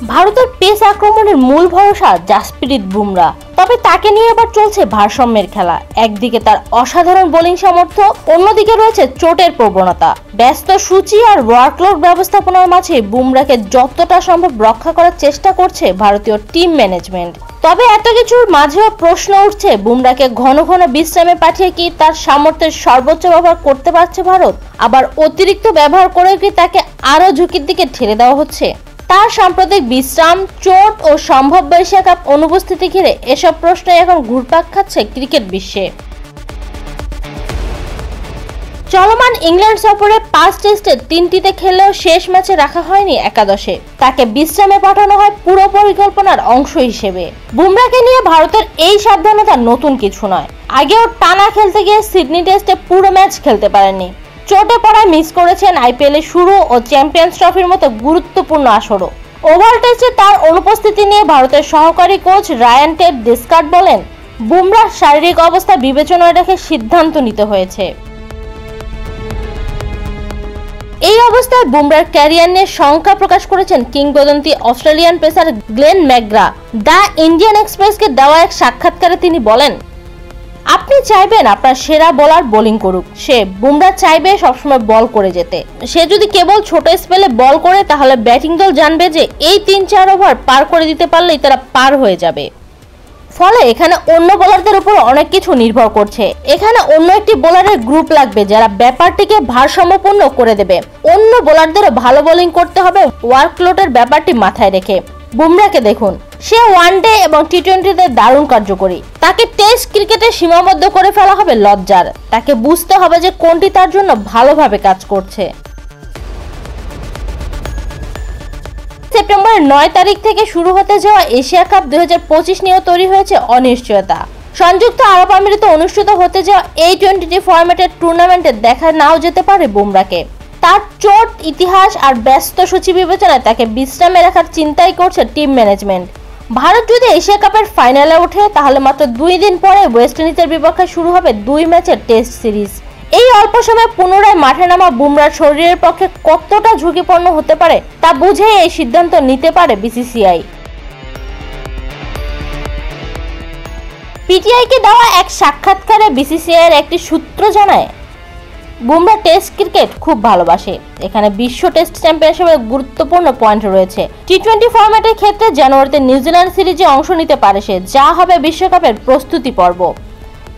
ভারতের পেস আক্রমণের মূল ভরসা জাসপ্রীত বুমরা, তবে তাকে নিয়ে এবার চলছে ভারসাম্যের খেলা। একদিকে তার অসাধারণ বোলিং সামর্থ্য, অন্যদিকে রয়েছে চোটের প্রবণতা। ব্যস্ত সূচি আর ওয়ার্কলোড ব্যবস্থাপনার মাঝে বুমরাকে যতটা সম্ভব রক্ষা করার চেষ্টা করছে ভারতীয় টিম ম্যানেজমেন্ট। তবে এত কিছুর মাঝেও প্রশ্ন উঠছে, বুমরাকে ঘন ঘন বিশ্রামে পাঠিয়ে কি তার সামর্থ্যের সর্বোচ্চ ব্যবহার করতে পারছে ভারত? আবার অতিরিক্ত ব্যবহার করে কি তাকে আরো ঝুঁকির দিকে ঠেলে দেওয়া হচ্ছে? তার সাম্প্রতিক বিশ্রাম, চোট ও সম্ভাব্য এশিয়া কাপ অনুপস্থিতি ঘিরে এসব প্রশ্ন এখন ঘুরপাক খাচ্ছে ক্রিকেট বিশ্বে। চলমান ইংল্যান্ড সফরে 5 টেস্টে 3টিতে খেললেও শেষ ম্যাচে রাখা হয়নি একাদশে। তাকে বিশ্রামে পাঠানো হয় পুরো পরিকল্পনার অংশ হিসেবে। বুমরাকে নিয়ে ভারতের এই সাবধানতা নতুন কিছু নয়। আগেও টানা খেলতে গিয়ে সিডনি টেস্টে পুরো ম্যাচ খেলতে পারেননি। চোটে পড়ায় মিস করেছেন আইপিএলের শুরু ও চ্যাম্পিয়ন্স ট্রফির মতো গুরুত্বপূর্ণ আসরও। ওভাল টেস্টে তার অনুপস্থিতি নিয়ে ভারতের সহকারী কোচ রায়ান টেড ডিসকার্ড বলেন, বুমরার শারীরিক অবস্থা বিবেচনায় রেখে সিদ্ধান্ত নিতে হয়েছে। এই অবস্থায় বুমরার ক্যারিয়ার নিয়ে শঙ্কা প্রকাশ করেছেন কিংবদন্তি Australian pacer Glenn McGrath. The Indian এক্সপ্রেসকে দেওয়া এক সাক্ষাৎকারে তিনি বলেন, আপনি চাইবেন আপনার সেরা বোলার বোলিং করুক। বুমরা চাইবে সবসময় বল করে যেতে। সে যদি কেবল ছোট স্পেলে বল করে, তাহলে ব্যাটিং দল জানবে যে এই 3-4 ওভার পার করে দিতে পারলেই তারা পার হয়ে যাবে। ফলে এখানে অন্য বোলারদের উপর অনেক কিছু নির্ভর করছে। এখানে অন্য একটি বোলারের গ্রুপ লাগবে যারা ব্যাপারটিকে ভারসাম্যপূর্ণ করে দেবে। অন্য বোলারদেরও ভালো বোলিং করতে হবে ওয়ার্কলোডের ব্যাপারটি মাথায় রেখে। বুমরাকে দেখুন, সে ওয়ানডে এবং টি20তে দারুণ কার্যকরী। তাকে টেস্ট ক্রিকেটে সীমাবদ্ধ করে ফেলা হবে লজ্জার। তাকে বুঝতে হবে যে কোনটি তার জন্য ভালোভাবে কাজ করছে। সেপ্টেম্বরের 9 তারিখ থেকে শুরু হতে যাওয়া এশিয়া কাপ 2025 নিয়েও তৈরি হয়েছে অনিশ্চয়তা। সংযুক্ত আরব আমিরাতে অনুষ্ঠিত হতে যাওয়া এই টি20 ফরম্যাটের টুর্নামেন্টে দেখা নাও যেতে পারে বুমরাকে। তার চোট ইতিহাস আর ব্যস্ত সূচি বিবেচনায় তাকে বিশ্রামে রাখার চিন্তাই করছে টিম ম্যানেজমেন্ট। ভারত যদি এশিয়া কাপের ফাইনালে ওঠে, তাহলে মাত্র 2 দিন পরে ওয়েস্ট ইন্ডিজের বিপক্ষে শুরু হবে 2 ম্যাচের টেস্ট সিরিজ। এই অল্প সময়ে পুনরায় মাঠে নামা বুমরার শরীরের পক্ষে কতটা ঝুঁকিপূর্ণ হতে পারে তা বুঝে এই সিদ্ধান্ত নিতে পারে বিসিসিআই। পিটিআইকে দেওয়া এক সাক্ষাৎকারে বিসিসিআইয়ের একটি সূত্র জানায়, বুমরা টেস্ট ক্রিকেট খুব ভালোবাসে। এখানে বিশ্ব টেস্ট চ্যাম্পিয়নশিপের গুরুত্বপূর্ণ পয়েন্ট রয়েছে। টি20 ফরম্যাটের ক্ষেত্রে জানুয়ারিতে নিউজিল্যান্ড সিরিজে অংশ নিতে পারে সে, যা হবে বিশ্বকাপের প্রস্তুতি পর্ব।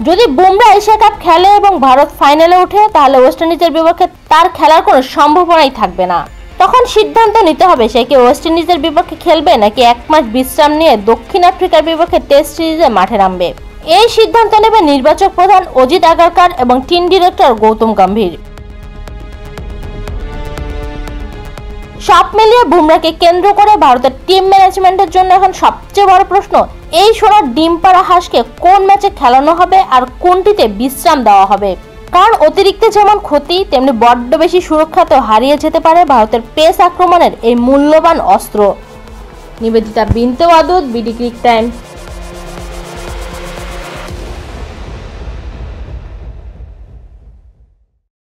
যদি বুমরা এশিয়া কাপ খেলে এবং ভারত ফাইনালে ওঠে, তাহলে ওয়েস্ট ইন্ডিজের বিপক্ষে তার খেলার কোনো সম্ভাবনাই থাকবে না। তখন সিদ্ধান্ত নিতে হবে সে কি ওয়েস্ট ইন্ডিজের বিপক্ষে খেলবে নাকি 1 মাস বিশ্রাম নিয়ে দক্ষিণ আফ্রিকার বিপক্ষে টেস্ট সিরিজে মাঠে নামবে। এই সিদ্ধান্ত নেবে নির্বাচক প্রধান অজিত আগারকার এবং টিম ডিরেক্টর গৌতম গম্ভীর। সব মিলিয়ে বুমরাকে কেন্দ্র করে ভারতের টিম ম্যানেজমেন্টের জন্য এখন সবচেয়ে বড় প্রশ্ন, এই সোনার ডিম পাড়া হাঁসকে কোন ম্যাচে খেলানো হবে আর কোনটিতে বিশ্রাম দেওয়া হবে। কারণ অতিরিক্ত যেমন ক্ষতি, তেমনি বড্ড বেশি সুরক্ষাতেও হারিয়ে যেতে পারে ভারতের পেস আক্রমণের এই মূল্যবান অস্ত্র। নিবেদিতা বিনতে ওয়াদুদ, বিডি ক্রিক টাইম।